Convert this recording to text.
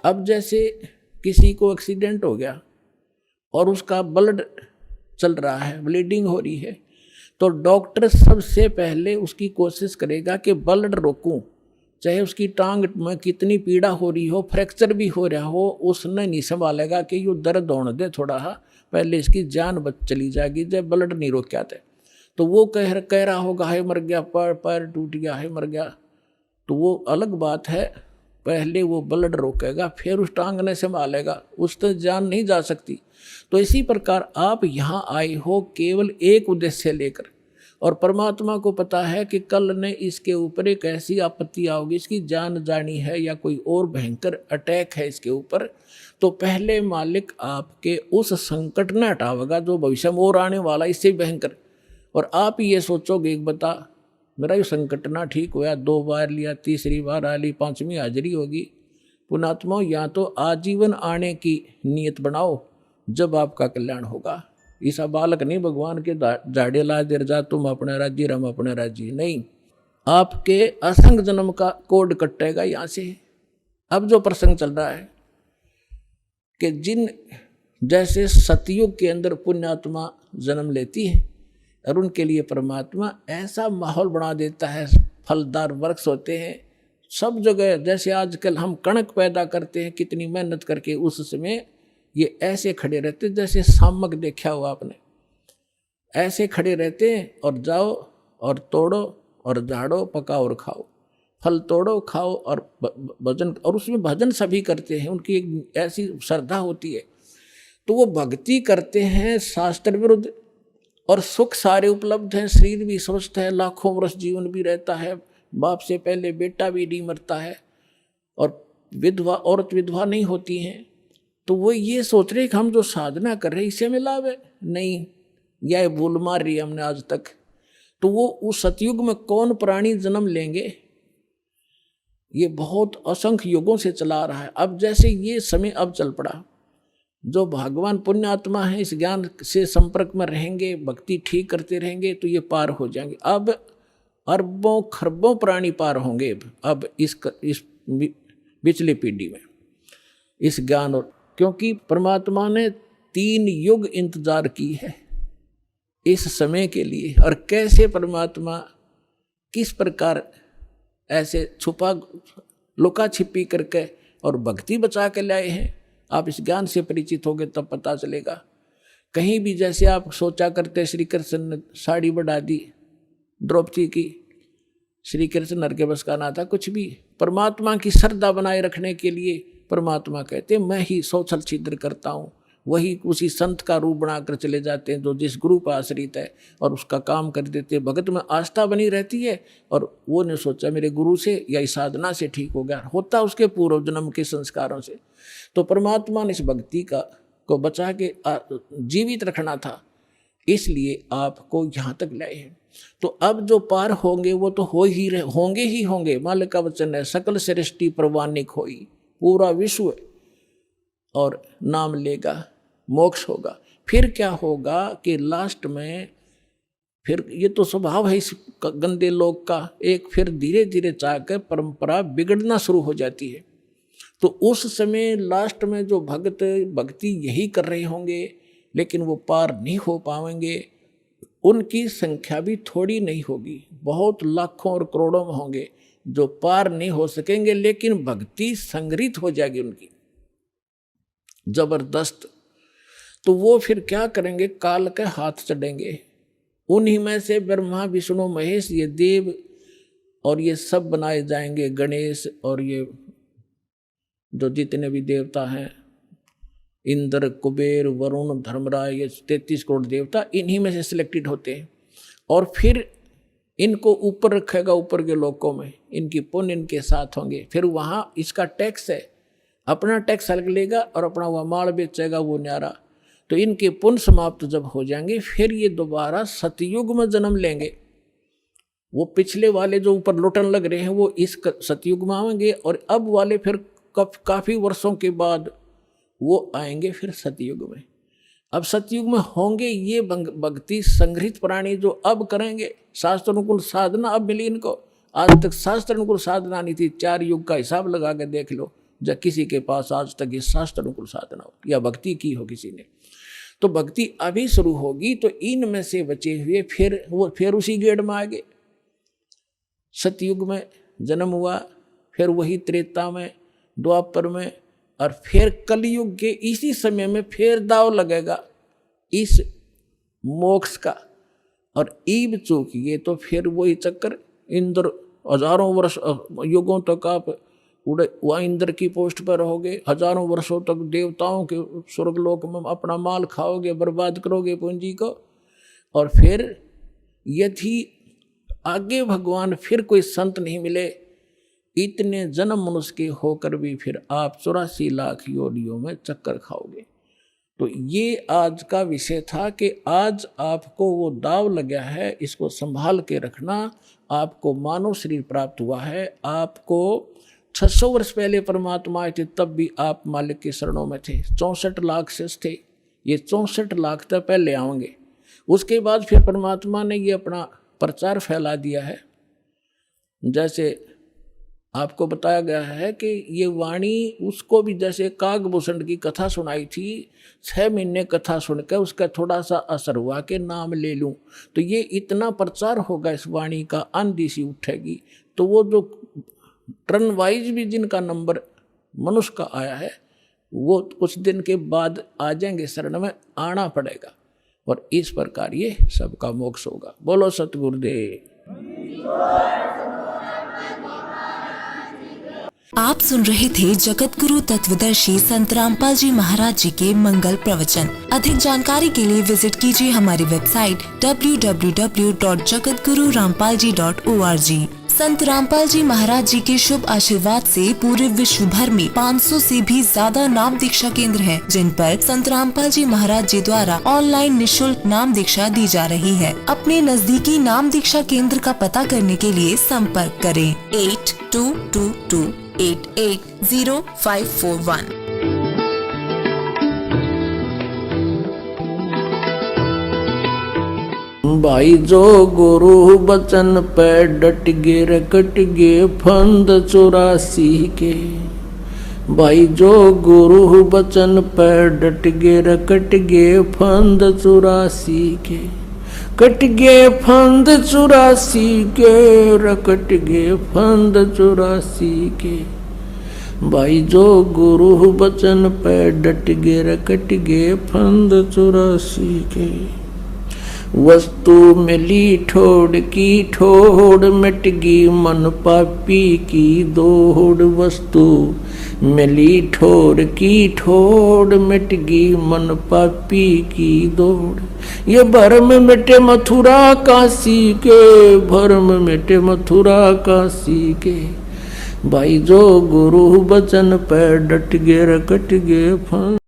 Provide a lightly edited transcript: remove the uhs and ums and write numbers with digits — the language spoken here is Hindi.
अब जैसे किसी को एक्सीडेंट हो गया और उसका ब्लड चल रहा है, ब्लीडिंग हो रही है, तो डॉक्टर सबसे पहले उसकी कोशिश करेगा कि ब्लड रोकूं, चाहे उसकी टांग में कितनी पीड़ा हो रही हो, फ्रैक्चर भी हो रहा हो, उसने नहीं संभालेगा कि ये दर्द होने दे थोड़ा सा, पहले इसकी जान बच चली जाएगी जब ब्लड नहीं रोक आते। तो वो कह रहा होगा है मर गया, पैर टूट गया है मर गया, तो वो अलग बात है, पहले वो ब्लड रोकेगा फिर उस टांग ने संभालेगा, उस तक जान नहीं जा सकती। तो इसी प्रकार आप यहाँ आए हो केवल एक उद्देश्य लेकर, और परमात्मा को पता है कि कल ने इसके ऊपर एक ऐसी आपत्ति आओगी, इसकी जान जानी है या कोई और भयंकर अटैक है इसके ऊपर, तो पहले मालिक आपके उस संकट न हटावेगा जो भविष्य में और आने वाला इससे भयंकर। और आप ये सोचोगे एक बता मेरा ये संकट ना ठीक हुआ, 2 बार लिया, तीसरी बार आ ली, 5वीं हाजिरी होगी। पुणात्मा या तो आजीवन आने की नीयत बनाओ, जब आपका कल्याण होगा। ईसा बालक नहीं भगवान के झाड़े ला देर जा तुम अपने राज्य हम अपने राज्य, नहीं, आपके असंग जन्म का कोड कटेगा यहाँ से। अब जो प्रसंग चल रहा है कि जिन जैसे सतयुग के अंदर पुण्यात्मा जन्म लेती है और उनके लिए परमात्मा ऐसा माहौल बना देता है, फलदार वृक्ष होते हैं सब जगह। जैसे आजकल हम कणक पैदा करते हैं कितनी मेहनत करके, उस समय ये ऐसे खड़े रहते जैसे सामक देखा हुआ आपने, ऐसे खड़े रहते हैं और जाओ और तोड़ो और झाड़ो, पकाओ और खाओ, फल तोड़ो खाओ और भजन, और उसमें भजन सभी करते हैं, उनकी एक ऐसी श्रद्धा होती है। तो वो भक्ति करते हैं शास्त्र विरुद्ध, और सुख सारे उपलब्ध हैं, शरीर भी स्वस्थ है, लाखों वर्ष जीवन भी रहता है, बाप से पहले बेटा भी नहीं मरता है, और विधवा औरत विधवा नहीं होती हैं। तो वो ये सोच रहे कि हम जो साधना कर रहे हैं इससे में लाभ है, नहीं, यह भूल मार रही है हमने आज तक। तो वो उस सतयुग में कौन प्राणी जन्म लेंगे, ये बहुत असंख्य युगों से चला रहा है। अब जैसे ये समय अब चल पड़ा, जो भगवान पुण्यात्मा है इस ज्ञान से संपर्क में रहेंगे, भक्ति ठीक करते रहेंगे, तो ये पार हो जाएंगे। अब अरबों खरबों प्राणी पार होंगे अब इस पिछली पीढ़ी में इस ज्ञान, और क्योंकि परमात्मा ने 3 युग इंतजार की है इस समय के लिए। और कैसे परमात्मा किस प्रकार ऐसे छुपा लुका छिपी करके और भक्ति बचा के लाए हैं, आप इस ज्ञान से परिचित होगे तब पता चलेगा। कहीं भी जैसे आप सोचा करते श्री कृष्ण ने साड़ी बढ़ा दी द्रौपदी की, श्री कृष्ण नर के बस का ना था कुछ भी। परमात्मा की श्रद्धा बनाए रखने के लिए परमात्मा कहते मैं ही सौछल छिद्र करता हूँ, वही उसी संत का रूप बनाकर चले जाते हैं जो जिस गुरु पर आश्रित है, और उसका काम कर देते। भगत में आस्था बनी रहती है, और वो ने सोचा मेरे गुरु से या इस साधना से ठीक हो गया, होता उसके पूर्व जन्म के संस्कारों से। तो परमात्मा ने इस भक्ति को बचा के जीवित रखना था, इसलिए आपको यहाँ तक लाए हैं। तो अब जो पार होंगे वो तो होंगे ही होंगे। मालिक का वचन है सकल सृष्टि प्रवानिक होई, पूरा विश्व और नाम लेगा, मोक्ष होगा। फिर क्या होगा कि लास्ट में फिर ये तो स्वभाव है इस गंदे लोग का, एक फिर धीरे धीरे चाहकर परंपरा बिगड़ना शुरू हो जाती है। तो उस समय लास्ट में जो भक्त भक्ति यही कर रहे होंगे लेकिन वो पार नहीं हो पाएंगे, उनकी संख्या भी थोड़ी नहीं होगी, बहुत लाखों और करोड़ों में होंगे जो पार नहीं हो सकेंगे, लेकिन भक्ति संग्रहित हो जाएगी उनकी जबरदस्त। तो वो फिर क्या करेंगे, काल के हाथ चढ़ेंगे। उन्हीं में से ब्रह्मा विष्णु महेश ये देव और ये सब बनाए जाएंगे, गणेश और ये जो जितने भी देवता हैं, इंद्र कुबेर वरुण धर्मराज, ये 33 करोड़ देवता इन्हीं में से सिलेक्टेड होते हैं। और फिर इनको ऊपर रखेगा, ऊपर के लोकों में इनकी पुण्य इनके साथ होंगे। फिर वहाँ इसका टैक्स है, अपना टैक्स अलग लेगा और अपना वह माल बेचेगा वो न्यारा। तो इनके पुण्य समाप्त जब हो जाएंगे फिर ये दोबारा सतयुग में जन्म लेंगे। वो पिछले वाले जो ऊपर लुटन लग रहे हैं वो इस सतयुग में आएंगे, और अब वाले फिर काफ़ी वर्षों के बाद वो आएंगे फिर सतयुग में। अब सतयुग में होंगे ये भक्ति संग्रहित प्राणी जो अब करेंगे शास्त्र अनुकूल साधना। अब मिली इनको, आज तक शास्त्र अनुकूल साधना नहीं थी। 4 युग का हिसाब लगा के देख लो, जब किसी के पास आज तक ये शास्त्र अनुकूल साधना हो या भक्ति की हो किसी ने, तो भक्ति अभी शुरू होगी तो इनमें से बचे हुए फिर उसी गेड़ में आ गए। सतयुग में जन्म हुआ, फिर वही त्रेता में, द्वापर में, और फिर कलयुग के इसी समय में फिर दाव लगेगा इस मोक्ष का। और ईब चूकिए तो फिर वही चक्कर, इंद्र हजारों वर्ष युगों तक आप वहाँ इंद्र की पोस्ट पर रहोगे, हजारों वर्षों तक देवताओं के स्वर्गलोक में अपना माल खाओगे, बर्बाद करोगे पूंजी को। और फिर यदि आगे भगवान फिर कोई संत नहीं मिले, इतने जन्म मनुष्य के होकर भी फिर आप 84 लाख योनियों में चक्कर खाओगे। तो ये आज का विषय था कि आज आपको वो दाव लगा है, इसको संभाल के रखना। आपको मानव शरीर प्राप्त हुआ है, आपको 600 वर्ष पहले परमात्मा आए थे, तब भी आप मालिक के शरणों में थे। 64 लाख शेष थे, ये 64 लाख तक पहले आएंगे। उसके बाद फिर परमात्मा ने ये अपना प्रचार फैला दिया है। जैसे आपको बताया गया है कि ये वाणी उसको भी, जैसे कागभूषण की कथा सुनाई थी, 6 महीने कथा सुनकर उसका थोड़ा सा असर हुआ कि नाम ले लूं, तो ये इतना प्रचार होगा इस वाणी का, आंधी सी उठेगी। तो वो जो टर्न वाइज भी जिनका नंबर मनुष्य का आया है, वो कुछ दिन के बाद आ जाएंगे, शरण में आना पड़ेगा, और इस प्रकार ये सबका मोक्ष होगा। बोलो सतगुरुदेव। आप सुन रहे थे जगत गुरु तत्वदर्शी संत रामपाल जी महाराज जी के मंगल प्रवचन। अधिक जानकारी के लिए विजिट कीजिए हमारी वेबसाइट www.jagatgururampalji.org। संत रामपाल जी महाराज जी के शुभ आशीर्वाद से पूरे विश्व भर में 500 से भी ज्यादा नाम दीक्षा केंद्र हैं, जिन पर संत रामपाल जी महाराज जी द्वारा ऑनलाइन निशुल्क नाम दीक्षा दी जा रही है। अपने नजदीकी नाम दीक्षा केंद्र का पता करने के लिए संपर्क करें 8222880541। भाई जो गुरु बचन पे डट गे रकट गे फंद 84 के। भाई जो गुरु बचन पे डट गे रकट गे फंद 84 के। कट गे फंद 84 के, रकट गे फंद 84 के। भाई जो गुरु बचन पे डट गे रकट गे फंद 84 के। वस्तु मिली ठोड़ की ठोड़, मिट गई मन पापी की दौड़। वस्तु मिली ठोड़ की ठोड़, मिट गई मन पापी की दौड़। ये भरम मिटे मथुरा काशी के, भरम मिटे मथुरा काशी के। भाई जो गुरु बचन पे डट गे रकट गे फंद